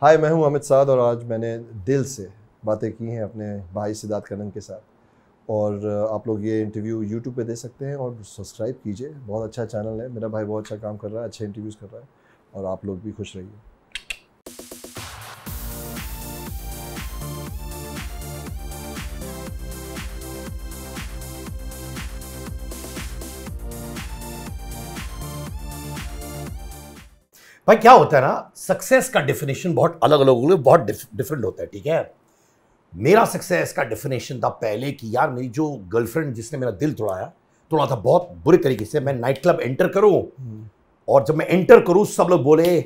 हाय, मैं हूं अमित साध और आज मैंने दिल से बातें की हैं अपने भाई सिद्धार्थ कनन के साथ। और आप लोग ये इंटरव्यू यूट्यूब पे दे सकते हैं और सब्सक्राइब कीजिए। बहुत अच्छा चैनल है, मेरा भाई बहुत अच्छा काम कर रहा है, अच्छे इंटरव्यूज़ कर रहा है और आप लोग भी खुश रहिए। भाई क्या होता है ना, सक्सेस का डेफिनेशन बहुत अलग अलग लोगों के लिए बहुत डिफरेंट होता है। ठीक है, मेरा सक्सेस का डेफिनेशन था पहले कि यार मेरी जो गर्लफ्रेंड जिसने मेरा दिल तोड़ा था बहुत बुरे तरीके से, मैं नाइट क्लब एंटर करूं और जब मैं एंटर करूं सब लोग बोले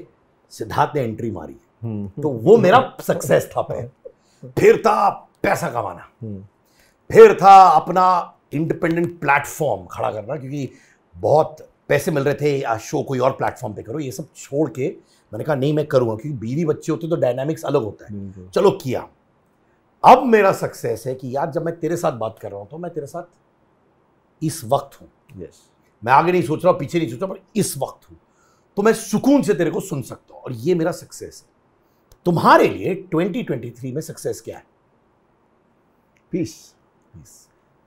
सिद्धार्थ ने एंट्री मारी। तो वो मेरा सक्सेस था पहले। फिर था पैसा कमाना, फिर था अपना इंडिपेंडेंट प्लेटफॉर्म खड़ा करना, क्योंकि बहुत पैसे मिल रहे थे, शो कोई और प्लेटफॉर्म पे करो। ये सब छोड़ के मैंने कहा नहीं मैं करूंगा, क्योंकि बीवी बच्चे होते तो डायनामिक्स अलग होता है। चलो किया। अब मेरा सक्सेस है कि यार जब मैं तेरे साथ बात कर रहा हूं तो मैं तेरे साथ इस वक्त हूं। मैं आगे नहीं सोच रहा, पीछे नहीं सोच रहा, पर इस वक्त हूं, तो मैं सुकून से तेरे को सुन सकता हूं और ये मेरा सक्सेस है। तुम्हारे लिए 2023 में सक्सेस क्या है?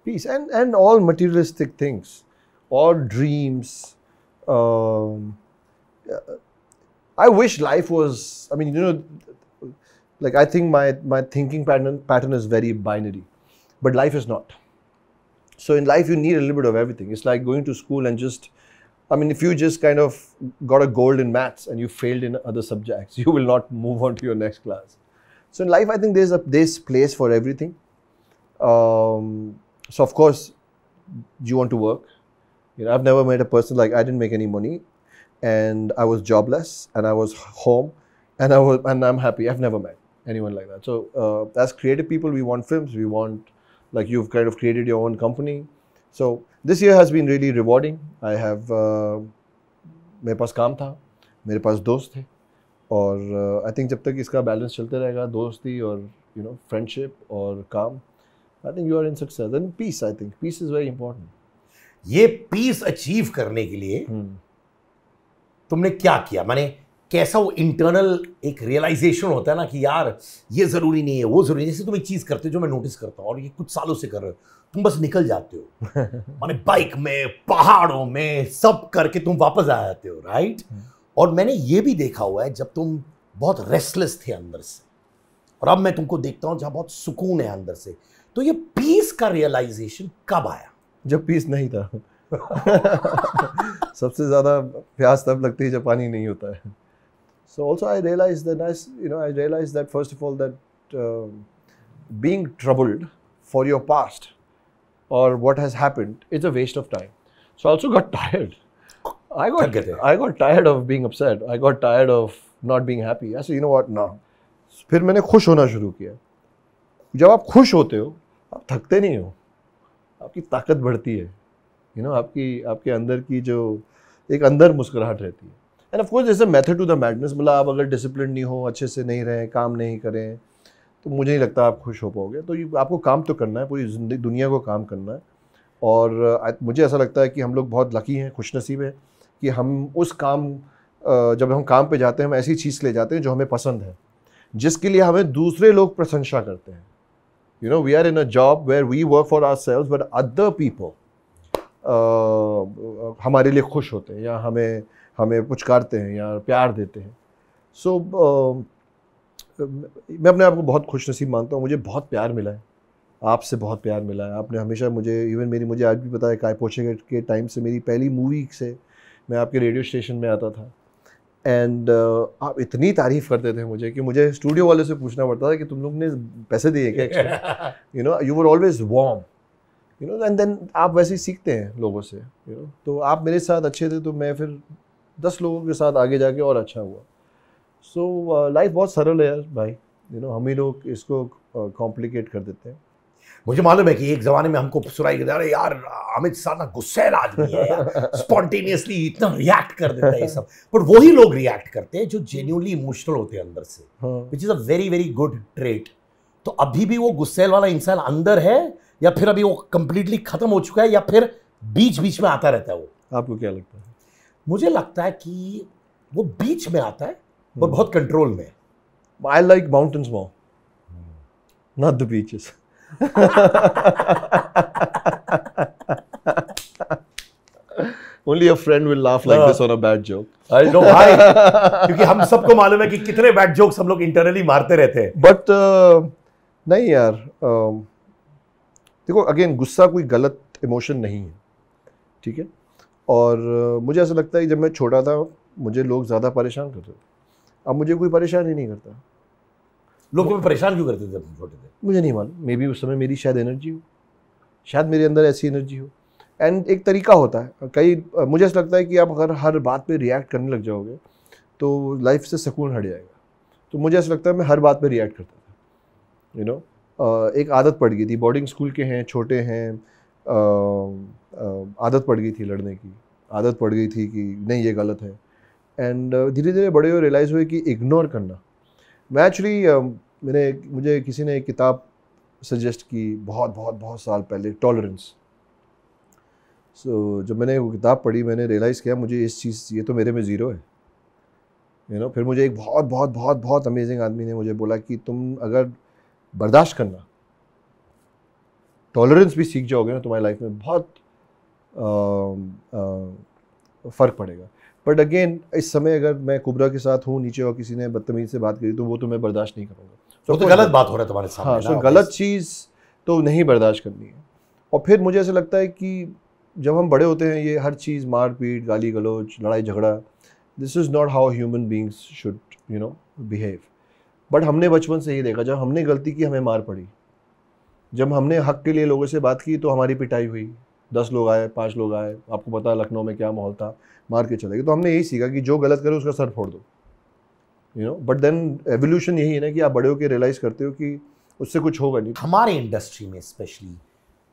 Peace and all materialistic things or dreams. I wish life was, I mean, like I think my thinking pattern is very binary, but life is not. So in life you need a little bit of everything. It's like going to school and just, I mean, if you just kind of got a gold in maths and you failed in other subjects, you will not move on to your next class. So in life I think there's place for everything. So of course you want to work. I've never met a person like I didn't make any money and I was jobless and I was home and I'm happy. I've never met anyone like that. So as creative people, we want films, we want, like you've kind of created your own company. So this year has been really rewarding. I have मेरे पास काम था, मेरे पास दोस्त थे और I think जब तक इसका बैलेंस चलते रहेगा, दोस्ती और फ्रेंडशिप और काम, I think you are in success. And peace, I think peace is very important. ये पीस अचीव करने के लिए तुमने क्या किया? माने कैसा वो इंटरनल एक रियलाइजेशन होता है ना कि यार ये जरूरी नहीं है, वो जरूरी नहीं। जैसे तुम एक चीज करते हो जो मैं नोटिस करता हूं और ये कुछ सालों से कर रहे हो, तुम बस निकल जाते हो माने बाइक में, पहाड़ों में, सब करके तुम वापस आ जाते हो, राइट? और मैंने ये भी देखा हुआ है जब तुम बहुत रेस्टलेस थे अंदर से और अब मैं तुमको देखता हूं जहां बहुत सुकून है अंदर से। तो ये पीस का रियलाइजेशन कब आया? जब पीस नहीं था सबसे ज़्यादा प्यास तब लगती है जब पानी नहीं होता है। So also I realized that first of all that being troubled for your past or what has happened is a waste of time. So I also got tired. I got tired of being upset. I got tired of not being happy. I said, you know what, now. फिर मैंने खुश होना शुरू किया। जब आप खुश होते हो आप थकते नहीं हो, आपकी ताकत बढ़ती है, आपके अंदर की जो एक अंदर मुस्कुराहट रहती है। And of course it's a method to the madness. मतलब आप अगर डिसिप्लिन नहीं हो, अच्छे से नहीं रहें, काम नहीं करें, तो मुझे नहीं लगता आप खुश हो पाओगे। तो आपको काम तो करना है, पूरी दुनिया को काम करना है। और मुझे ऐसा लगता है कि हम लोग बहुत लकी हैं, खुशनसीब हैं कि हम उस काम, जब हम काम पे जाते हैं हम ऐसी चीज़ ले जाते हैं जो हमें पसंद है, जिसके लिए हमें दूसरे लोग प्रशंसा करते हैं। We are in a job where we work for ourselves, but other people हमारे लिए खुश होते हैं या हमें पुचकारते हैं या प्यार देते हैं। So मैं अपने आप को बहुत खुशनसीब मानता हूँ। मुझे बहुत प्यार मिला है, आपसे बहुत प्यार मिला है। आपने हमेशा मुझे आज भी पता है काय पोछे के टाइम से, मेरी पहली मूवी से मैं आपके रेडियो स्टेशन में आता था एंड आप इतनी तारीफ़ करते थे मुझे कि मुझे स्टूडियो वाले से पूछना पड़ता था कि तुम लोग ने पैसे दिए क्या extra. You were always warm, and then आप वैसे ही सीखते हैं लोगों से। तो आप मेरे साथ अच्छे थे तो मैं फिर 10 लोगों के साथ आगे जाके और अच्छा हुआ। सो लाइफ बहुत सरल है यार भाई, हम ही लोग इसको कॉम्प्लिकेट कर देते हैं। मुझे मालूम है कि एक जमाने में हमको सुनाई देता है यार अमित शाह ना गुस्सैल आदमी है यार, स्पॉन्टेनियसली इतना रिएक्ट कर देता है ये सब। पर वही लोग रिएक्ट करते हैं जो जेन्युइनली इमोशनल होते हैं अंदर से, which is a very very good trait. तो अभी भी वो गुस्सैल वाला इंसान अंदर है या फिर अभी वो कंप्लीटली खत्म हो चुका है या फिर बीच बीच में आता रहता है वो? आपको क्या लगता है? मुझे लगता है कि वो बीच में आता है और बहुत कंट्रोल में। I like mountains more, not the beaches. Only a friend will laugh like this on a bad joke. I know भाई, क्योंकि हम सबको मालूम है कि कितने बैड जोक्स हम लोग इंटरनली मारते रहते हैं. But नहीं यार, देखो अगेन गुस्सा कोई गलत इमोशन नहीं है, ठीक है. और मुझे ऐसा लगता है कि जब मैं छोटा था मुझे लोग ज़्यादा परेशान करते थे. अब मुझे कोई परेशान ही नहीं करता. लोग तुम्हें परेशान क्यों करते थे जब तुम छोटे थे? मुझे नहीं मालूम, मे बी उस समय मेरी शायद एनर्जी हो, शायद मेरे अंदर ऐसी एनर्जी हो. एंड एक तरीका होता है मुझे ऐसा लगता है कि आप अगर हर बात पे रिएक्ट करने लग जाओगे तो लाइफ से सुकून हट जाएगा. तो मुझे ऐसा लगता है मैं हर बात पे रिएक्ट करता था, यू नो. एक आदत पड़ गई थी, बोर्डिंग स्कूल के हैं, छोटे हैं, आदत पड़ गई थी लड़ने की, आदत पड़ गई थी कि नहीं ये गलत है. एंड धीरे धीरे बड़े हुए रियलाइज़ हुए कि इग्नोर करना. मैं एक्चुअली मुझे किसी ने एक किताब सजेस्ट की बहुत बहुत बहुत साल पहले, टॉलरेंस. जब मैंने वो किताब पढ़ी मैंने रियलाइज़ किया मुझे इस चीज़, ये तो मेरे में ज़ीरो है, यू नो. फिर मुझे एक बहुत बहुत बहुत बहुत अमेजिंग आदमी ने मुझे बोला कि तुम अगर बर्दाश्त करना, टॉलरेंस भी सीख जाओगे ना, तुम्हारी लाइफ में बहुत फ़र्क पड़ेगा. बट अगेन इस समय अगर मैं कुबरा के साथ हूँ नीचे और किसी ने बदतमीज़ से बात करी तो वो तो मैं बर्दाश्त नहीं करूँगा. तो गलत बात हो रहा है तुम्हारे सामने. हाँ, तो गलत चीज़ तो नहीं बर्दाश्त करनी है. और फिर मुझे ऐसा लगता है कि जब हम बड़े होते हैं ये हर चीज़, मार पीट, गाली गलौज, लड़ाई झगड़ा, this is not how human beings should you know behave. But हमने बचपन से ही देखा, जब हमने गलती की हमें मार पड़ी, जब हमने हक के लिए लोगों से बात की तो हमारी पिटाई हुई. 10 लोग आए, 5 लोग आए, आपको पता है लखनऊ में क्या माहौल था, मार के चले गए. तो हमने यही सीखा कि जो गलत करे उसका सर फोड़ दो, you know. But then evolution यही है ना कि आप बड़े होकर रियलाइज़ करते हो कि उससे कुछ होगा नहीं. हमारे इंडस्ट्री में स्पेशली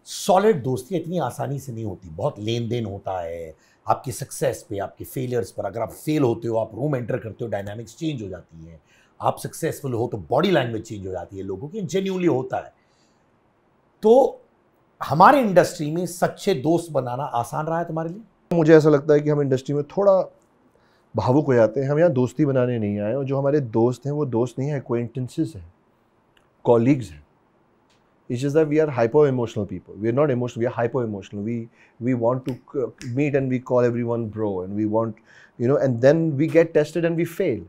सॉलिड दोस्तियाँ इतनी आसानी से नहीं होती, बहुत लेन देन होता है. आपकी सक्सेस पे, आपके फेलियर्स पर, अगर आप फेल होते हो, आप रूम एंटर करते हो, डायनामिक्स चेंज हो जाती है. आप सक्सेसफुल हो तो बॉडी लैंग्वेज चेंज हो जाती है लोगों की, जेन्युइनली होता है. तो हमारे इंडस्ट्री में सच्चे दोस्त बनाना आसान रहा है तुम्हारे लिए? मुझे ऐसा लगता है कि हम इंडस्ट्री में थोड़ा भावुक हो जाते हैं. हम यहाँ दोस्ती बनाने नहीं आए, और जो हमारे दोस्त हैं वो दोस्त नहीं हैं, एक्वेंटेंसेस हैं, कॉलीग्स हैं. It's just that we are hyper emotional people. We are not emotional, we are hyper emotional. We want to meet and we call everyone bro, and we want, you know, and then we get tested and we fail.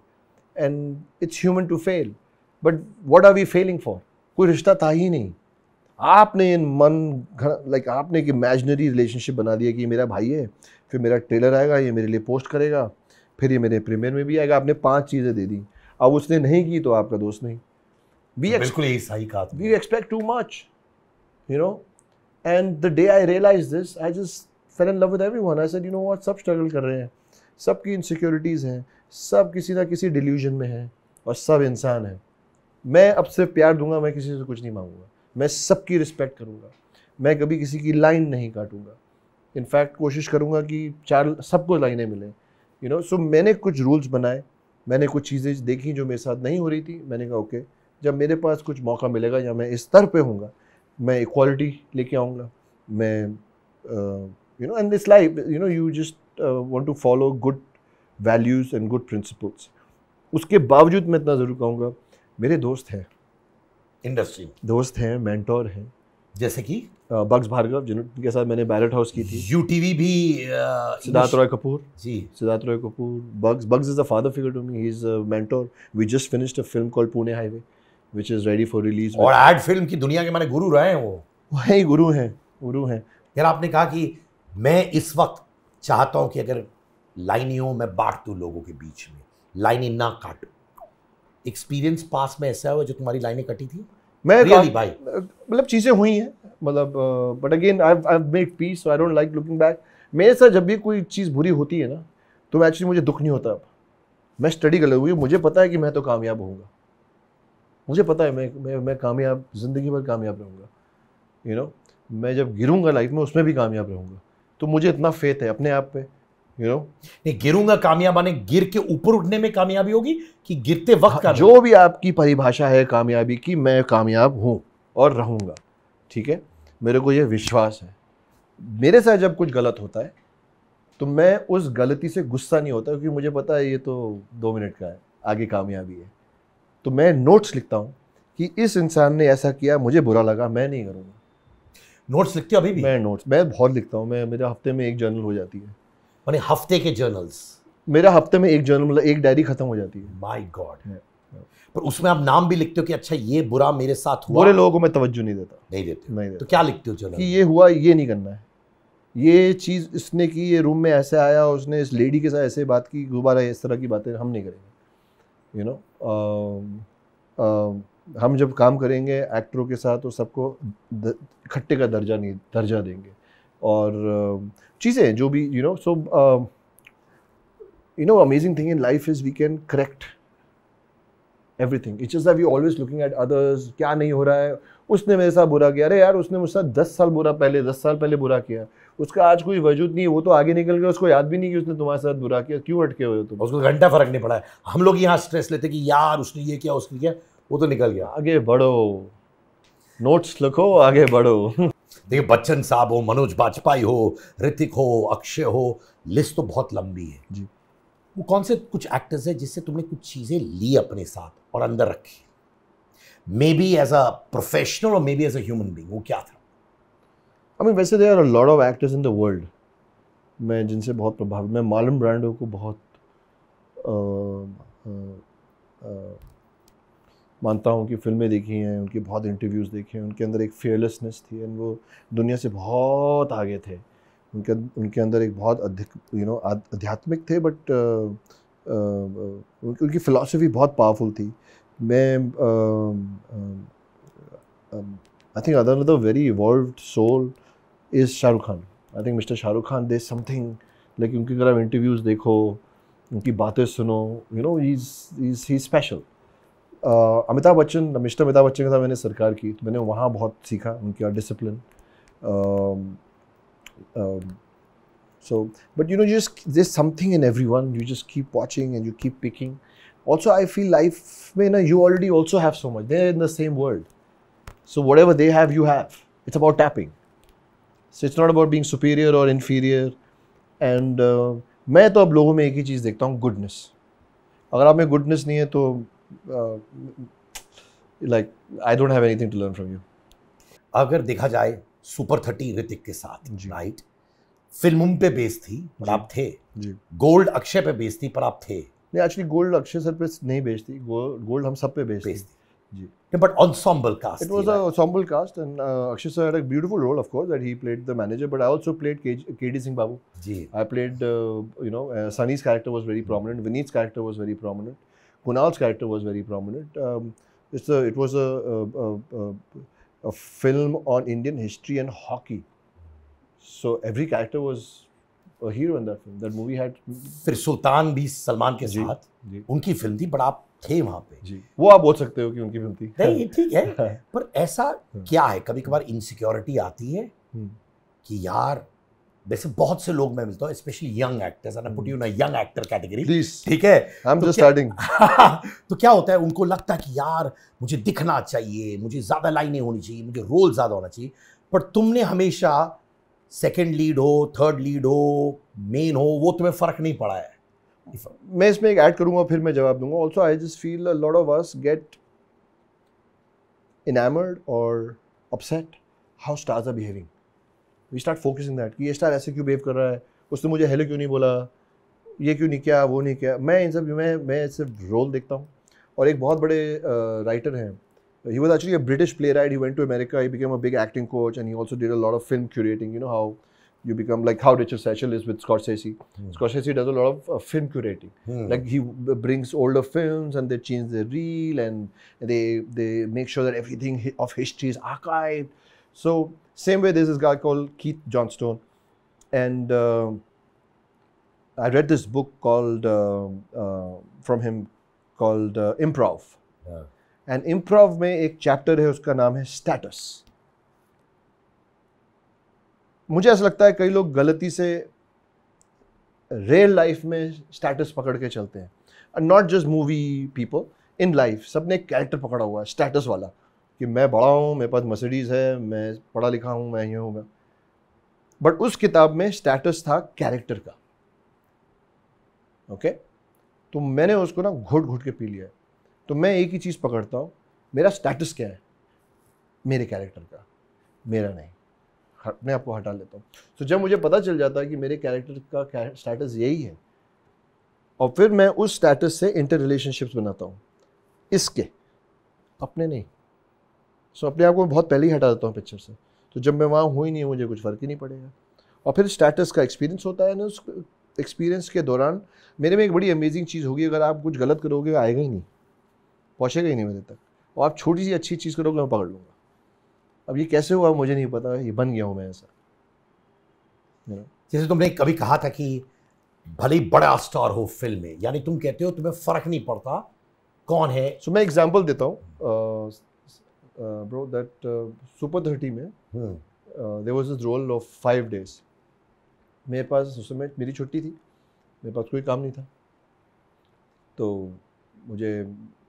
And it's human to fail. But what are we failing for? कोई रिश्ता था ही नहीं. आपने आपने एक imaginary relationship बना दिया कि मेरा भाई है, फिर मेरा ट्रेलर आएगा, ये मेरे लिए पोस्ट करेगा, फिर ये मेरे प्रीमियर में भी आएगा. आपने 5 चीज़ें दे दी, अब उसने नहीं की तो आपका दोस्त नहीं. बिल्कुल यही सही कहा. We expect too much, you know. And the day I realized this, I just fell in love with everyone. I said, you know what, सब struggle कर रहे हैं, सबकी insecurities हैं, सब किसी ना किसी delusion में हैं, और सब इंसान हैं. मैं अब सिर्फ प्यार दूंगा, मैं किसी से कुछ नहीं मांगूंगा, मैं सबकी रिस्पेक्ट करूंगा, मैं कभी किसी की लाइन नहीं काटूंगा. इनफैक्ट कोशिश करूंगा कि 4 सबको लाइनें मिलें, यू नो. सो मैंने कुछ रूल्स बनाए, मैंने कुछ चीज़ें देखी जो मेरे साथ नहीं हो रही थी. मैंने कहा ओके, जब मेरे पास कुछ मौका मिलेगा या मैं इस स्तर पे होऊंगा, मैं इक्वालिटी लेके आऊँगा. मैं you know, and this life, you know, you just want to follow good values and good principles. उसके बावजूद मैं इतना ज़रूर कहूँगा, मेरे दोस्त हैं इंडस्ट्री में, दोस्त हैं, मेंटोर हैं, जैसे कि बग्स भार्गव जिनके साथ मैंने बैलेट हाउस की थी. यूटीवी भी Siddharth Roy Kapur ji. Siddharth Roy Kapur, Bugs is a father figure to me. He's a mentor. We just finished a film called Pune Highway, which is ready for release. और एड फिल्म की दुनिया के माने गुरु रहे हैं वो. वही गुरु हैं. यार आपने कहा कि मैं इस वक्त चाहता हूं कि अगर लाइनियों में बांट दूं लोगों के बीच में, लाइनें ना काटूं. एक्सपीरियंस पास में ऐसा हुआ जो तुम्हारी लाइनें कटी थी? मैं रियली भाई, मतलब चीज़ें हुई हैं, मतलब but again I have made peace, so I don't like looking back. मेरे साथ जब भी कोई चीज़ बुरी होती है ना, तो एक्चुअली मुझे दुख नहीं होता. मैं स्टडी कर लूँगी, मुझे पता है कि मैं तो कामयाब होऊंगा, मुझे पता है मैं कामयाब, ज़िंदगी भर कामयाब रहूँगा, यू नो. मैं जब गिरूंगा लाइफ में उसमें भी कामयाब रहूँगा. तो मुझे इतना फेथ है अपने आप पे, यू नो. नहीं, गिरूंगा कामयाब आने, गिर के ऊपर उठने में कामयाबी होगी कि गिरते वक्त का? जो भी आपकी परिभाषा है कामयाबी की, मैं कामयाब हूँ और रहूँगा, ठीक है. मेरे को ये विश्वास है. मेरे साथ जब कुछ गलत होता है तो मैं उस गलती से गुस्सा नहीं होता, क्योंकि मुझे पता है ये तो 2 मिनट का है, आगे कामयाबी है. तो मैं नोट्स लिखता हूँ कि इस इंसान ने ऐसा किया, मुझे बुरा लगा, मैं नहीं करूँगा। नोट्स लिखते हो अभी भी? मैं बहुत लिखता हूँ। मेरे हफ्ते में एक जर्नल हो जाती है। माने हफ्ते के जर्नल्स? मेरा हफ्ते में एक जर्नल, मतलब एक डायरी खत्म हो जाती है। My God. पर उसमें आप नाम भी लिखते हो कि अच्छा ये बुरा मेरे साथ हुआ? बुरे लोगों को मैं तवज्जो नहीं देता। नहीं देते? नहीं देता। तो क्या लिखते हो जर्नल? कि ये हुआ, ये नहीं करना है, ये चीज़ इसने की, ये रूम में ऐसे आया, उसने इस लेडी के साथ ऐसे बात की, दोबारा इस तरह की बातें हम नहीं करेंगे। यू नो, हम जब काम करेंगे एक्टरों के साथ तो सबको खट्टे का दर्जा देंगे। और चीज़ें जो भी amazing thing in life is we can correct everything. It's just that we always looking at others, क्या नहीं हो रहा है, उसने मेरे साथ बुरा किया, अरे यार उसने मुझसे 10 साल पहले बुरा किया, उसका आज कोई वजूद नहीं है, वो तो आगे निकल गया, उसको याद भी नहीं कि उसने तुम्हारे साथ बुरा किया, क्यों अटके हुए हो तुम? उसको घंटा फर्क नहीं पड़ा है। हम लोग यहाँ स्ट्रेस लेते कि यार उसने ये किया, उसने किया, वो तो निकल गया। आगे बढ़ो, नोट्स लिखो, आगे बढ़ो। देखिए बच्चन साहब हो, मनोज बाजपेयी हो, ऋतिक हो, अक्षय हो, लिस्ट तो बहुत लंबी है जी। वो कौन से कुछ एक्टर्स है जिससे तुमने कुछ चीजें ली अपने साथ और अंदर रखी, may be as a professional और may be as a human being? वो क्या था? I mean, वैसे there are a lot of actors in the world मैं जिनसे बहुत प्रभावित, मैं मार्लन ब्रांडो को बहुत मानता हूँ कि फिल्में देखी हैं, उनकी बहुत इंटरव्यूज़ देखे हैं, उनके अंदर एक फेयरलेसनेस थी एंड वो दुनिया से बहुत आगे थे। उनके अंदर एक बहुत अधिक आध्यात्मिक थे, बट उनकी फिलॉसफी बहुत पावरफुल थी। मैं I think another very evolved soul is Shah Rukh Khan. I think Mr. Shah Rukh Khan, there's something like उनकी अगर आप इंटरव्यूज़ देखो, उनकी बातें सुनो, he's special. Amitabh Bachchan, mister Amitabh Bachchan के साथ मैंने सरकार की, तो मैंने वहाँ बहुत सीखा उनका discipline. So, but there's something in everyone. You just keep watching and you keep picking. Also, I feel life, you already also have so much. They're in the same world. So whatever they have, you have. It's about tapping. So it's not about being superior or inferior. And मैं तो अब लोगों में एक ही चीज़ देखता हूँ, goodness. अगर आप में goodness नहीं है तो like I don't have anything to learn from you. अगर देखा जाए सुपर 30 ऋतिक के साथ, राइट, फिल्म पे बेस थी पर आप थे जी। गोल्ड अक्षय पे बेस थी पर आप थे नहीं। एक्चुअली गोल्ड अक्षय सर पे नहीं बेस थी, गोल्ड हम सब पे बेस थी जी। But ensemble cast. It was an ensemble cast, and Akshay sir had a beautiful role, of course, that he played the manager. But I also played KD Singh Babu. Ji. I played, Sunny's character was very prominent. Vineet's character was very prominent. Kunal's character was very prominent. It was a film on Indian history and hockey. So every character was a hero in that film. That movie had. फिर सुल्तान भी सलमान के साथ उनकी film थी, but आप थे वहां पे जी। वो आप बोल सकते हो कि उनकी फिल्म थी। नहीं ठीक है, पर ऐसा क्या है, कभी कभार इनसिक्योरिटी आती है कि यार, वैसे बहुत से लोग मैं मिलता हूँ, specially young actors, and I put you in a young actor category, ठीक है, आई एम जस्ट स्टार्टिंग। तो क्या होता है, उनको लगता है कि यार मुझे दिखना चाहिए, मुझे ज्यादा लाइनें होनी चाहिए, मुझे रोल ज्यादा होना चाहिए, पर तुमने हमेशा सेकंड लीड हो, थर्ड लीड हो, मेन हो, वो तुम्हें फर्क नहीं पड़ा है। मैं इसमें एक ऐड करूंगा, फिर मैं जवाब दूंगा। Also I just feel a lot of us gate enamored or upset how stars are behaving. We start focusing that कि ये स्टार ऐसे क्यों बिहेव कर रहा है, उसने मुझे हेलो क्यों नहीं बोला, ये क्यों नहीं किया, वो नहीं किया। मैं इन सब मैं सिर्फ रोल देखता हूँ। और एक बहुत बड़े राइटर हैं, he was actually a British playwright. He went to America, he became a big acting coach, and he also did a lot of film curating. You know how you become like how Richard Satchel is with Scorsese. Scorsese does a lot of film curating. Like he brings older films and they change the reel and they make sure that everything of history is archived. So same way, there's this guy called Keith Johnstone, and I read this book called from him called Improv. And Improv में एक chapter है, उसका नाम है status. मुझे ऐसा लगता है कई लोग गलती से रियल लाइफ में स्टेटस पकड़ के चलते हैं, not just movie people, in life सबने एक कैरेक्टर पकड़ा हुआ है स्टेटस वाला, कि मैं बड़ा हूँ, मेरे पास मर्सिडीज़ है, मैं पढ़ा लिखा हूँ, मैं ये हूँ। बट उस किताब में स्टेटस था कैरेक्टर का। ओके, तो मैंने उसको ना घुट घुट के पी लिया है। तो मैं एक ही चीज़ पकड़ता हूँ, मेरा स्टेटस क्या है मेरे कैरेक्टर का, मेरा नहीं, अपने आप को हटा लेता हूँ। तो जब मुझे पता चल जाता है कि मेरे कैरेक्टर का स्टेटस यही है, और फिर मैं उस स्टेटस से इंटर रिलेशनशिप्स बनाता हूँ, इसके अपने नहीं। सो अपने आप को बहुत पहले ही हटा देता हूँ पिक्चर से। तो जब मैं वहाँ हूँ ही नहीं, मुझे कुछ फ़र्क ही नहीं पड़ेगा। और फिर स्टेटस का एक्सपीरियंस होता है ना, उस एक्सपीरियंस के दौरान मेरे में एक बड़ी अमेजिंग चीज़ होगी, अगर आप कुछ गलत करोगे आएगा ही नहीं, पहुँचेगा ही नहीं मेरे तक, और आप छोटी सी अच्छी चीज़ करोगे मैं पकड़ लूँगा। अब ये कैसे हुआ मुझे नहीं पता, ये बन गया हूँ मैं ऐसा। जैसे तुमने कभी कहा था कि भले ही बड़ा स्टार हो फिल्म में, यानी तुम कहते हो तुम्हें फर्क नहीं पड़ता कौन है। सो मैं एग्जांपल देता हूँ, ब्रो, दैट सुपर 30 में there was this role of 5 days। मेरे पास उस समय मेरी छुट्टी थी, मेरे पास कोई काम नहीं था, तो मुझे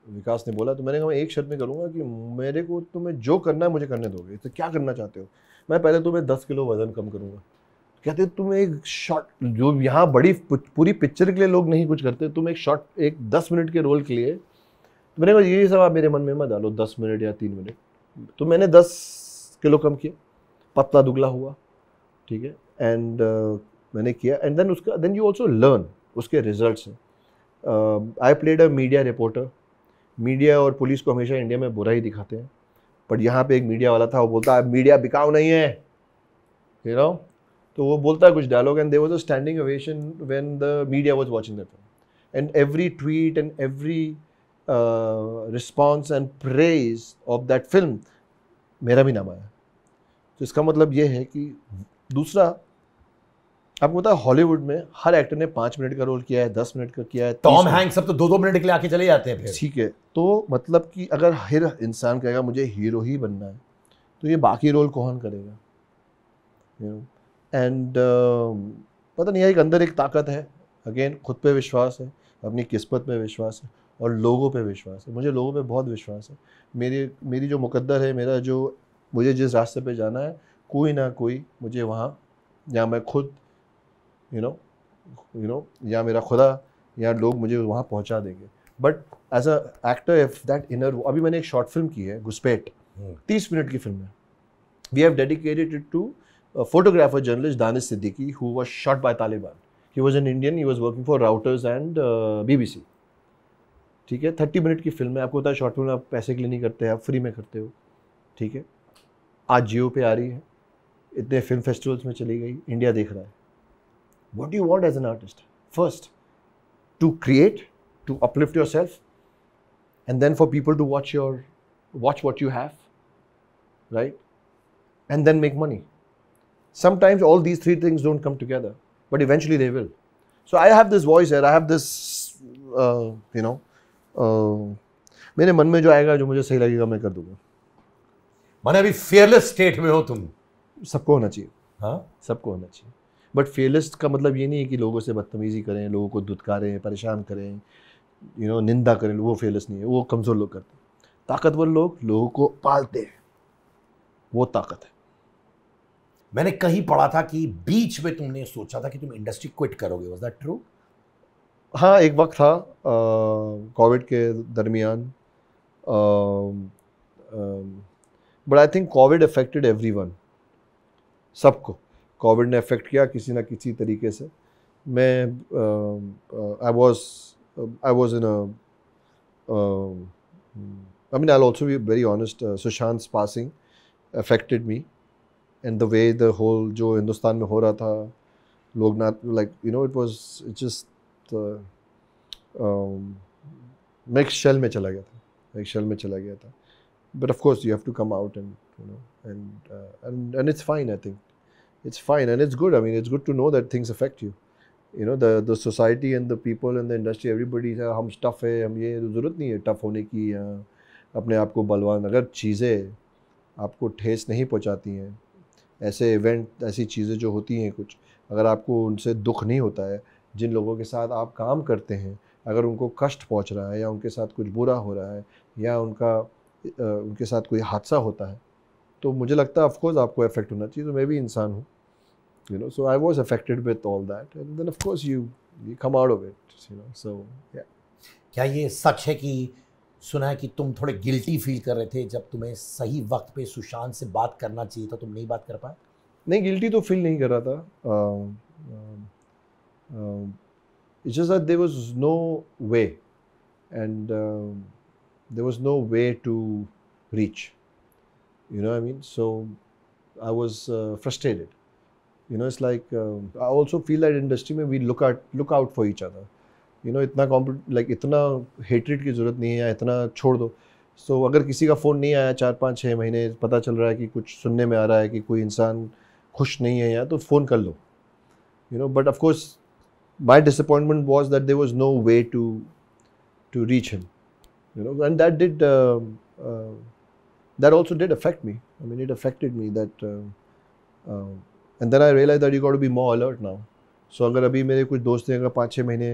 विकास ने बोला, तो मैंने कहा मैं एक शर्त में करूँगा कि मेरे को तुम्हें जो करना है मुझे करने दोगे। तो क्या करना चाहते हो? मैं पहले तुम्हें 10 किलो वजन कम करूँगा। कहते तुम एक शॉर्ट, जो यहाँ बड़ी पूरी पिक्चर के लिए लोग नहीं कुछ करते, तुम एक शॉर्ट, एक 10 मिनट के रोल के लिए, तो मैंने कहा ये सब आप मेरे मन में मत डालो, 10 मिनट या 3 मिनट। तो मैंने 10 किलो कम किया, पतला दुबला हुआ, ठीक है, एंड मैंने किया, एंड देन उसका देन यू ऑल्सो लर्न उसके रिजल्ट से। I played a media reporter. Media और पुलिस को हमेशा इंडिया में बुरा ही दिखाते हैं, बट यहाँ पे एक मीडिया वाला था, वो बोलता है मीडिया बिकाऊ नहीं है, यू नो। तो वो बोलता है कुछ dialogue, and there was a standing ovation when the media was watching that film, and every tweet and every response and praise of that film, मेरा भी नाम आया। तो इसका मतलब ये है कि दूसरा, आपको पता है हॉलीवुड में हर एक्टर ने 5 मिनट का रोल किया है, 10 मिनट का किया है, टॉम हैंक्स सब तो 2-2 मिनट के लिए आके चले जाते हैं फिर। ठीक है, तो मतलब कि अगर हर इंसान कहेगा मुझे हीरो ही बनना है, तो ये बाकी रोल कौन करेगा, यू नो। एंड पता नहीं है, एक अंदर एक ताकत है, अगेन खुद पे विश्वास है, अपनी किस्मत पे विश्वास है, और लोगों पे विश्वास है। मुझे लोगों पे बहुत विश्वास है। मेरी जो मुकद्दर है, मेरा जो, मुझे जिस रास्ते पे जाना है, कोई ना कोई मुझे वहाँ, या मैं खुद, यू नो, या मेरा खुदा, या लोग मुझे वहाँ पहुँचा देंगे। But as a actor, if that inner, अभी मैंने एक शॉर्ट फिल्म की है, घुसपैठ, 30 मिनट की फिल्म है। We have dedicated it to photographer journalist Danish Siddiqui, who was shot by Taliban. He was an Indian, he was working for Reuters and BBC. ठीक है, 30 मिनट की फिल्म है। आपको पता है शॉर्ट फिल्म आप पैसे के लिए नहीं करते, आप फ्री में करते हो, ठीक है। आज जियो पे आ रही है, इतने फिल्म फेस्टिवल्स में चली गई, इंडिया देख रहा है। What do you want as an artist? First, to create, to uplift yourself, and then for people to watch what you have, right? And then make money. Sometimes all these three things don't come together, but eventually they will. So I have this voice here, I have this, मेरे मन में जो आएगा, जो मुझे सही लगेगा, मैं कर दूंगा। माने अभी fearless स्टेट में हो तुम। सबको होना चाहिए, हाँ, सबको होना चाहिए। बट fearless का मतलब ये नहीं है कि लोगों से बदतमीजी करें, लोगों को धुतकारें, परेशान करें, निंदा करें, वो fearless नहीं है, वो कमज़ोर लोग करते हैं। ताकतवर लोग लोगों को पालते हैं, वो ताकत है। मैंने कहीं पढ़ा था कि बीच में तुमने सोचा था कि तुम इंडस्ट्री क्विट करोगे, वाज दैट ट्रू? हाँ, एक वक्त था कोविड के दरमियान, but I think Covid affected everyone, सबको कोविड ने अफेक्ट किया किसी ना किसी तरीके से। मैं I was in I mean I will also be very honest, Sushant passing affected me, and the way the whole जो हिंदुस्तान में हो रहा था, लोग ना, like it just मैं एक शेल में चला गया था, but of course you have to come out and it's fine. I think it's fine and it's good. I mean, it's good to know that things affect you. The society and the people and the industry, everybody है, हम tough है, हम ये, ज़रूरत नहीं है tough होने की, या अपने आप को बलवान। अगर चीज़ें आपको ठेस नहीं पहुंचाती हैं, ऐसे इवेंट, ऐसी चीज़ें जो होती हैं कुछ, अगर आपको उनसे दुख नहीं होता है, जिन लोगों के साथ आप काम करते हैं, अगर उनको कष्ट पहुंच रहा है, या उनके साथ कुछ बुरा हो रहा है, या उनके साथ कोई हादसा होता है, तो मुझे लगता है ऑफकोर्स आपको इफेक्ट होना चाहिए। तो मैं भी इंसान हूँ, so I was affected with all that, and then of course you come out of it, so yeah. क्या ये सच है कि सुना है कि तुम थोड़े गिल्टी फील कर रहे थे जब तुम्हें सही वक्त पे सुशांत से बात करना चाहिए था, तुम नहीं बात कर पाए। नहीं, गिल्टी तो फील नहीं कर रहा था. It's just that there was no way, and there was no way to reach. You know what I mean? So I was frustrated. You know, it's like I also feel that industry में we look out for each other. You know, इतना hatred की ज़रूरत नहीं है, या इतना छोड़ दो. So अगर किसी का फ़ोन नहीं आया 4-5-6 महीने, पता चल रहा है कि कुछ सुनने में आ रहा है कि कोई इंसान खुश नहीं है या, तो फ़ोन कर लो. You know, but of course my disappointment was that there was no way to reach him. You know, and that also did affect me. I mean, it affected me that and then I realized that you got to be more alert now. So अगर अभी मेरे कुछ दोस्त हैं, अगर 5-6 महीने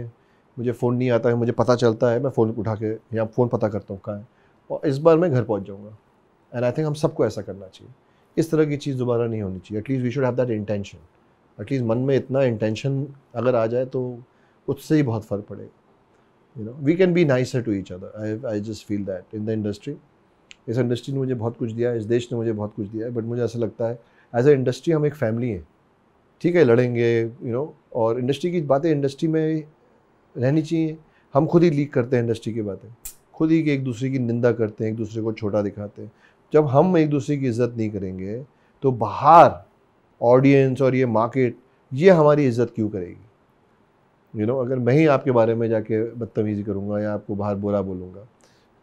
मुझे phone नहीं आता है, मुझे पता चलता है, मैं फ़ोन उठा के या फ़ोन पता करता हूँ कहाँ है, और इस बार मैं घर पहुँच जाऊँगा. एंड आई थिंक हम सबको ऐसा करना चाहिए. इस तरह की चीज़ दोबारा नहीं होनी चाहिए. At least we should have that intention. At least मन में इतना इंटेंशन अगर आ जाए तो उससे ही बहुत फ़र्क पड़ेगा. You know, we can be nicer to each other. I just feel that in the industry. इस इंडस्ट्री ने मुझे बहुत कुछ दिया है, इस देश ने मुझे बहुत कुछ दिया है, बट मुझे ऐसा लगता है एज अ इंडस्ट्री हम एक फैमिली हैं. ठीक है, लड़ेंगे, यू नो, और इंडस्ट्री की बातें इंडस्ट्री में रहनी चाहिए. हम खुद ही लीक करते हैं इंडस्ट्री की बातें, खुद ही एक दूसरे की निंदा करते हैं, एक दूसरे को छोटा दिखाते हैं. जब हम एक दूसरे की इज़्ज़त नहीं करेंगे तो बाहर ऑडियंस और ये मार्केट ये हमारी इज़्ज़त क्यों करेगी. यू नो, अगर मैं ही आपके बारे में जाके बदतमीज़ी करूँगा या आपको बाहर बुरा बोलूँगा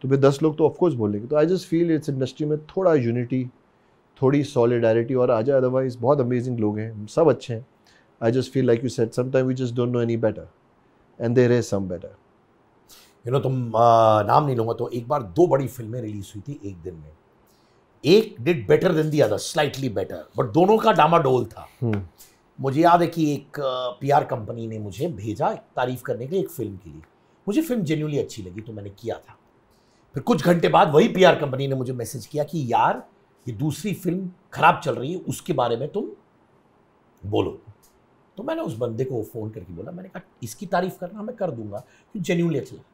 तो फिर 10 लोग तो ऑफकोर्स बोलेंगे. तो आई जस्ट फील इट्स इंडस्ट्री में थोड़ा यूनिटी, थोड़ी सॉलिडारिटी और आ जाए. अदरवाइज बहुत अमेजिंग लोग हैं, सब अच्छे हैं. I just feel like you said, sometime we just don't know any better and there is some better. You know, तुम नाम नहीं लूँगा तो एक बार 2 बड़ी फिल्में रिलीज हुई थी एक दिन में. एक did better than the other, slightly better, but दोनों का डामाडोल था. मुझे याद है कि एक PR कंपनी ने मुझे भेजा तारीफ करने के लिए एक फिल्म के लिए. मुझे फिल्म जेन्युइनली अच्छी लगी तो मैंने किया था. फिर कुछ घंटे बाद वही PR कंपनी ने मुझे मैसेज किया कि यार ये दूसरी फिल्म खराब चल रही है, उसके बारे में तुम बोलो. तो मैंने उस बंदे को फ़ोन करके बोला, मैंने कहा इसकी तारीफ करना मैं कर दूंगा क्योंकि जेन्युइनली अच्छा लगा,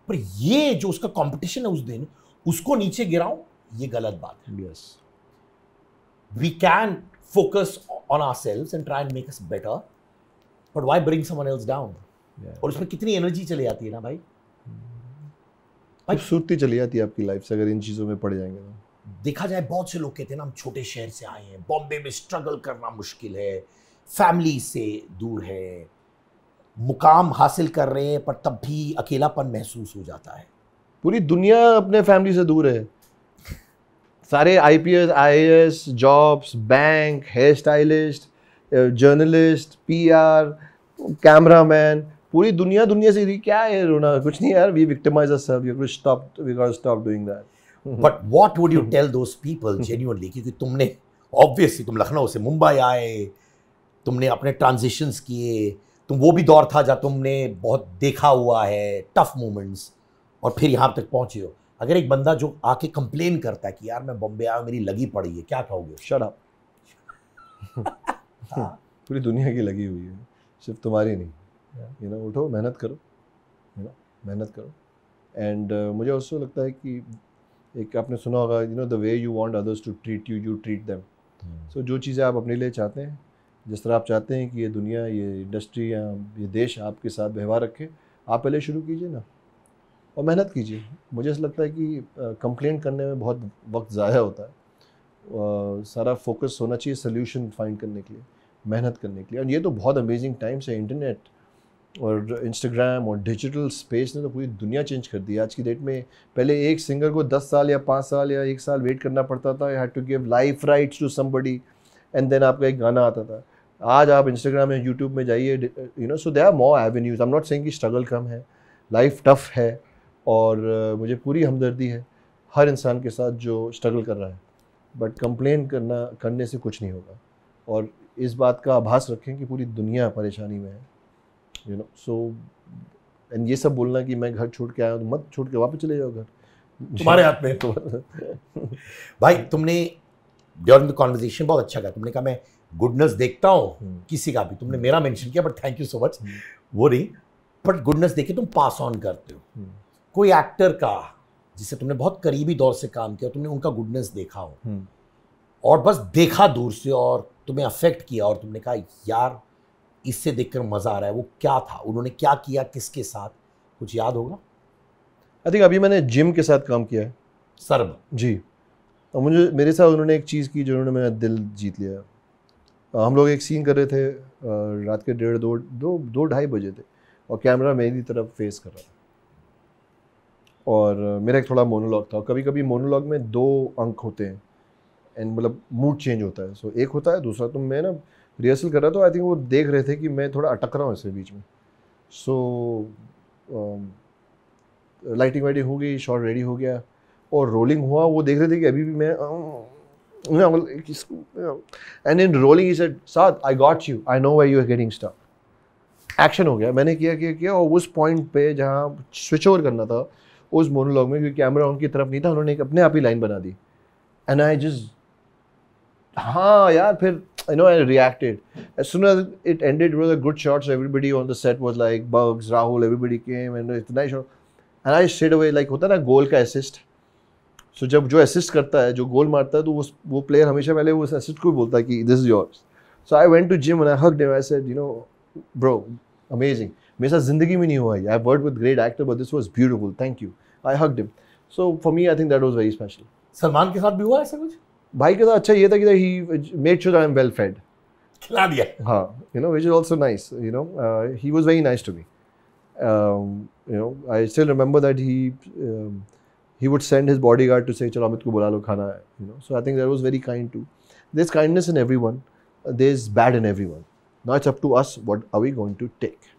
पर ये जो उसका कंपटीशन है उस दिन उसको नीचे गिराऊं, ये गलत बात है. Yes, we can focus on ourselves and try and make us better, but why bring someone else down. और उसमें कितनी एनर्जी चली जाती है ना भाई. खूबसूरती चली जाती है आपकी लाइफ से अगर इन चीज़ों में पड़ जाएंगे तो. देखा जाए बहुत से लोग कहते हैं ना हम छोटे शहर से आए हैं, बॉम्बे में स्ट्रगल करना मुश्किल है, फैमिली से दूर है, मुकाम हासिल कर रहे हैं पर तब भी अकेलापन महसूस हो जाता है. पूरी दुनिया अपने फैमिली से दूर है. सारे IPS IAS jobs, bank, hair stylist, journalist, PR, cameraman, पूरी दुनिया से. क्या है रोना? कुछ नहीं यार. We victimize ourselves. We got to stop doing that. But what would you tell those people genuinely, क्योंकि तुमने ऑब्वियसली तुम लखनऊ से मुंबई आए, तुमने अपने ट्रांजिशंस किए, तुम वो भी दौर था जहाँ तुमने बहुत देखा हुआ है टफ मोमेंट्स, और फिर यहाँ तक पहुँचे हो. अगर एक बंदा जो आके कंप्लेन करता है कि यार मैं बॉम्बे आया, मेरी लगी पड़ी है, क्या कहोगे? Shut up. पूरी दुनिया की लगी हुई है, सिर्फ तुम्हारी नहीं. यू नो, उठो, मेहनत करो, यू नो, मेहनत करो. एंड मुझे उससे लगता है कि एक आपने सुना होगा, you know, the way you want others to treat you, you treat them. So जो चीज़ें आप अपने लिए चाहते हैं, जिस तरह आप चाहते हैं कि ये दुनिया, ये इंडस्ट्री या ये देश आपके साथ व्यवहार रखे, आप पहले शुरू कीजिए ना और मेहनत कीजिए. मुझे ऐसा लगता है कि कंप्लेन करने में बहुत वक्त ज़ाया होता है. सारा फोकस होना चाहिए सोल्यूशन फाइंड करने के लिए, मेहनत करने के लिए. और ये तो बहुत अमेजिंग टाइम्स है. इंटरनेट और इंस्टाग्राम और डिजिटल स्पेस ने तो पूरी दुनिया चेंज कर दी आज की डेट में. पहले एक सिंगर को 10 साल या 5 साल या 1 साल वेट करना पड़ता था. You had to give life rights to somebody and then आपका एक गाना आता था. आज आप इंस्टाग्राम या यूट्यूब में जाइए, you know, so there are more avenues. I am not saying कि स्ट्रगल कम है, लाइफ टफ है, और मुझे पूरी हमदर्दी है हर इंसान के साथ जो स्ट्रगल कर रहा है. बट कंप्लेन करने से कुछ नहीं होगा. और इस बात का आभास रखें कि पूरी दुनिया परेशानी में है. यू नो, सो एंड ये सब बोलना कि मैं घर छोड़ के आया हूँ, मत छोड़ के वापस चले जाओ घर, तुम्हारे हाथ में तो. भाई तुमने ड्यूरिंग द कॉन्वर्सेशन बहुत अच्छा कहा. तुमने कहा मैं गुडनेस देखता हूँ किसी का भी, तुमने मेरा मेंशन किया, but thank you so much. वो नहीं, बट गुडनेस देखे तुम पास ऑन करते हो. कोई एक्टर का जिससे तुमने बहुत करीबी दौर से काम किया, तुमने उनका गुडनेस देखा हो और बस देखा दूर से और तुम्हें अफेक्ट किया और तुमने कहा यार इससे देखकर मजा आ रहा है, वो क्या था, उन्होंने क्या किया, किसके साथ, कुछ याद होगा? आई थिंक अभी मैंने जिम के साथ काम किया है। सर्ब जी, और मुझे मेरे साथ उन्होंने एक चीज़ की जिन्होंने मेरा दिल जीत लिया। हम लोग एक सीन कर रहे थे, रात के 1:30 बजे थे और कैमरा मेरी तरफ फेस कर रहा था और मेरा एक थोड़ा मोनोलॉग था। कभी कभी मोनोलॉग में 2 अंक होते हैं एंड मतलब मूड चेंज होता है। सो एक होता है, दूसरा तो मैं ना रिहर्सल कर रहा था। आई थिंक वो देख रहे थे कि मैं थोड़ा अटक रहा हूँ इसके बीच में। सो लाइटिंग वाइटिंग हो गई, शॉट रेडी हो गया और रोलिंग हुआ। वो देख रहे थे कि अभी भी मैं and in rolling he said, साथ I got you, I know where you are getting stuck. Action हो गया, मैंने किया और उस पॉइंट पे जहाँ स्विच ओवर करना था उस मोनोलॉग में, क्योंकि कैमरा उनकी तरफ नहीं था, उन्होंने एक अपने आप ही लाइन बना दी एंड आई जस्ट, हाँ यार, फिर I know I reacted. As soon as it ended, it was a good shot. So everybody on the set was like, Bugs, Rahul, everybody came and it's a nice shot. And I straight away, like होता है ना गोल का assist. So जब जो assist करता है, जो गोल मारता है, तो वो player हमेशा पहले वो assist को बोलता है कि this is yours. So I went to gym and I hugged him. I said, you know, bro, amazing. मेरे साथ जिंदगी में नहीं हुआ है. I've worked with great actor, but this was beautiful. Thank you. I hugged him. So for me, I think that was very special. Salman के साथ भी हुआ ऐसा कुछ? भाई के साथ अच्छा ये था कि he made sure that I'm well fed. खिला दिया। हाँ, you know, which is also nice. You know, he was very nice to me. You know, I still remember that he would send his bodyguard to say, "चलो अमित को बुला लो, खाना है." You know, so I think that was very kind too. There's kindness in everyone. There's bad in everyone. Now it's up to us. What are we going to take?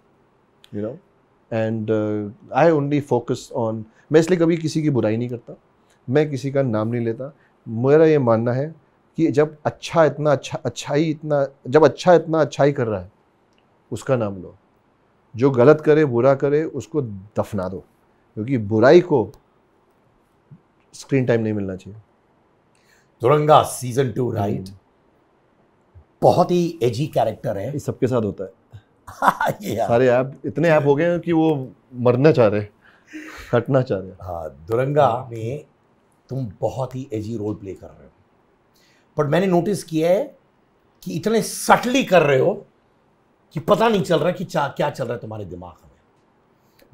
You know, and I only focus on. मैं इसलिए कभी किसी की बुराई नहीं करता. मैं किसी का नाम नहीं लेता. मेरा ये मानना है कि जब अच्छा इतना अच्छाई कर रहा है उसका नाम लो, जो गलत करे बुरा करे उसको दफना दो, क्योंकि बुराई को स्क्रीन टाइम नहीं मिलना चाहिए। दुरंगा सीजन 2 राइट, बहुत ही एजी कैरेक्टर है। ये सबके साथ होता है। ये सारे ऐप इतने ऐप हो गए हैं कि वो मरना चाह रहे, हटना चाह रहे। हाँ, दुरंगा में तुम बहुत ही एजी रोल प्ले कर रहे हो, बट मैंने नोटिस किया है कि इतने सटली कर रहे हो कि पता नहीं चल रहा कि क्या चल रहा है तुम्हारे दिमाग में।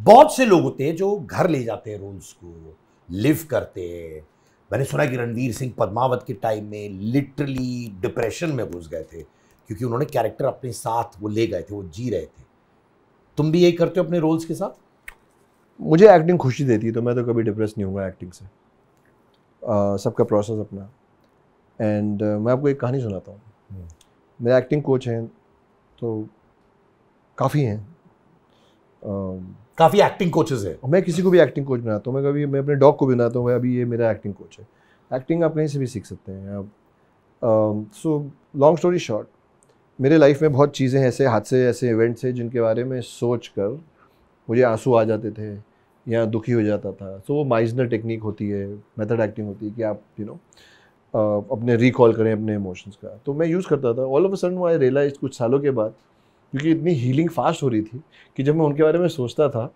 बहुत से लोग होते हैं जो घर ले जाते हैं रोल्स को, लिव करते हैं। मैंने सुना कि रणवीर सिंह पद्मावत के टाइम में लिटरली डिप्रेशन में घुस गए थे क्योंकि उन्होंने कैरेक्टर अपने साथ वो ले गए थे, वो जी रहे थे। तुम भी यही करते हो अपने रोल्स के साथ? मुझे एक्टिंग खुशी देती है, तो मैं तो कभी डिप्रेस नहीं होऊंगा एक्टिंग से। सबका प्रोसेस अपना। एंड मैं आपको एक कहानी सुनाता हूँ। मेरे एक्टिंग कोच हैं, तो काफ़ी हैं, काफ़ी एक्टिंग कोचेस हैं। मैं किसी को भी एक्टिंग कोच बनाता हूँ। मैं अपने डॉग को भी बनाता हूँ, अभी ये मेरा एक्टिंग कोच है। एक्टिंग आप कहीं से भी सीख सकते हैं आप। सो लॉन्ग स्टोरी शॉर्ट, मेरे लाइफ में बहुत चीज़ें ऐसे हादसे, ऐसे इवेंट्स हैं जिनके बारे में सोच कर मुझे आंसू आ जाते थे या दुखी हो जाता था। सो वो माइजनर टेक्निक होती है, मेथड एक्टिंग होती है कि आप अपने रिकॉल करें अपने इमोशंस का। तो मैं यूज़ करता था। All of a sudden I realize कुछ सालों के बाद, क्योंकि इतनी हीलिंग फास्ट हो रही थी कि जब मैं उनके बारे में सोचता था,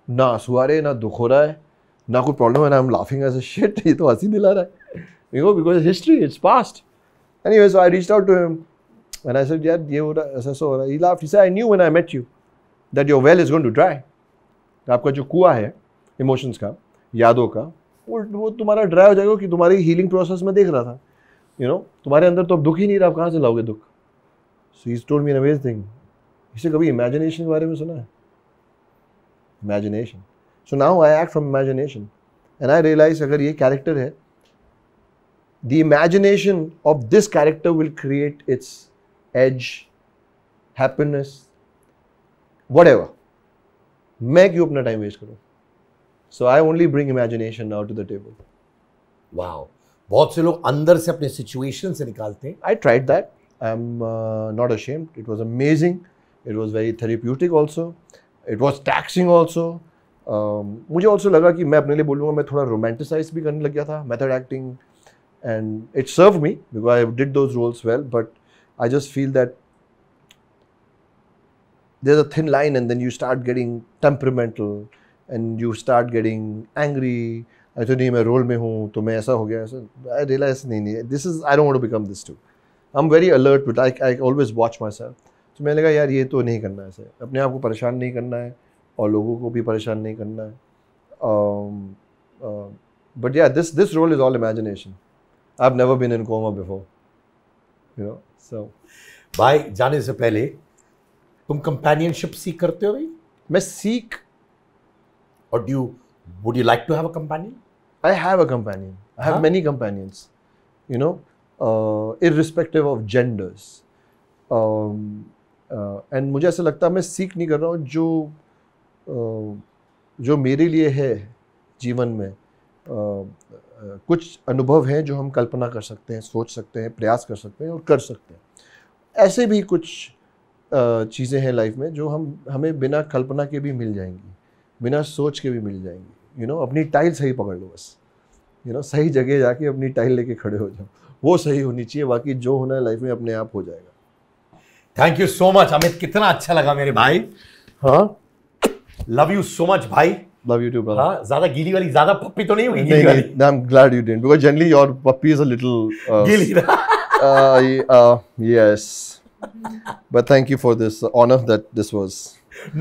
ना आंसू आ रहे, ना दुख हो रहा है, ना कोई प्रॉब्लम है, ना I am laughing as a shit, ये तो हंसी दिला रहा है, because history, it's past. Anyway, so I reached out to him and I said, यार ये हो रहा है, ऐसा हो रहा है। He laughed, he said, I knew when I met you that your well is going to dry. आपका जो कुआं है इमोशंस का, यादों का, वो तुम्हारा ड्राई हो जाएगा, कि तुम्हारी हीलिंग प्रोसेस में देख रहा था। तुम्हारे अंदर तो अब दुख ही नहीं रहा, आप कहाँ से लाओगे दुख? So he told me an amazing thing. इसे कभी इमेजिनेशन के बारे में सुना है? Imagination. So now I act from imagination and I realise, अगर ये कैरेक्टर है, the imagination of this character will create its edge, happiness, whatever. मैं क्यों अपना टाइम वेस्ट करूं? So I only bring imagination now to the table. Wow, बहुत से लोग अंदर से अपने सिचुएशन से निकालते हैं। I tried that, I am not ashamed, it was amazing, it was very therapeutic also, it was taxing also. मुझे ऑल्सो लगा कि मैं अपने लिए बोलूँगा, मैं थोड़ा रोमांटिसाइज भी करने लग गया था method acting, and it serve me because I did those roles well, but I just feel that there's a thin line, and then you start getting temperamental and you start getting angry अच्छा नहीं मैं role में हूँ तो मैं ऐसा हो गया ऐसा, आई रियलाइज नहीं this is I don't want to become this too, I am very alert but I always watch my self. तो मैंने लगा यार ये तो नहीं करना है, ऐसे अपने आप को परेशान नहीं करना है और लोगों को भी परेशान नहीं करना है। बट या this role is all imagination, I have never been in coma before, you know. So भाई जाने से पहले तुम कंपेनियनशिप सीख करते हो भाई? मैं सीख, और would you like to have a companion? I have a companion. I have many companions, you know, irrespective of genders. And मुझे ऐसा लगता है मैं सीख नहीं कर रहा हूँ जो मेरे लिए है जीवन में। कुछ अनुभव हैं जो हम कल्पना कर सकते हैं, सोच सकते हैं, प्रयास कर सकते हैं और कर सकते हैं। ऐसे भी कुछ चीज़ें हैं लाइफ में जो हमें बिना कल्पना के भी मिल जाएंगी, बिना सोच के भी मिल जाएंगी। यू नो, अपनी टाइल सही पकड़ लो बस, यू नो, सही जगह जाके अपनी टाइल लेके खड़े हो जाओ, वो सही होनी चाहिए, बाकी जो होना है लाइफ में अपने आप हो जाएगा। Thank you so much Amit, कितना अच्छा लगा मेरे भाई। हाँ, लव यू सो मच भाई। Love you too brother. हाँ, ज्यादा गीली वाली, ज्यादा पप्पी तो नहीं हुई? नहीं, I am glad you didn't, because generally your puppy is a little गीली ना। yes, but thank you for this honor that this was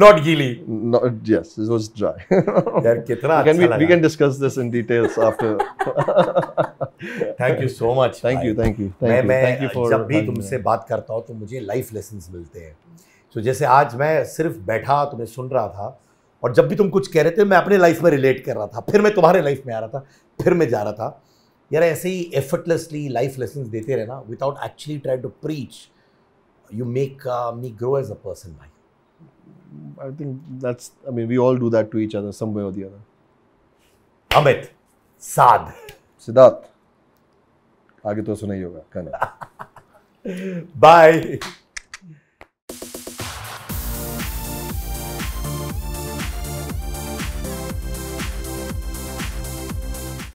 not gilly. No, yes, this was dry. यार कितना अच्छा लगा। We can discuss this in details after. Thank you so much. Thank you for जब भी तुमसे बात करता हूँ तो मुझे लाइफ लेसन्स मिलते हैं। तो जैसे आज मैं सिर्फ बैठा तुम्हें सुन रहा था, और जब भी तुम कुछ कह रहे थे मैं अपने लाइफ में रिलेट कर रहा था, फिर मैं तुम्हारे लाइफ में आ रहा था, फिर मैं जा रहा था। यार ऐसे ही एफर्टलेसली लाइफ लेसन्स देते रहना without actually try to preach, you make me grow as a person भाई। I think that's, I mean, we all do that to each other some way or the other. Amit Sadh Siddharth, आगे तो सुना ही होगा, कहना। Bye.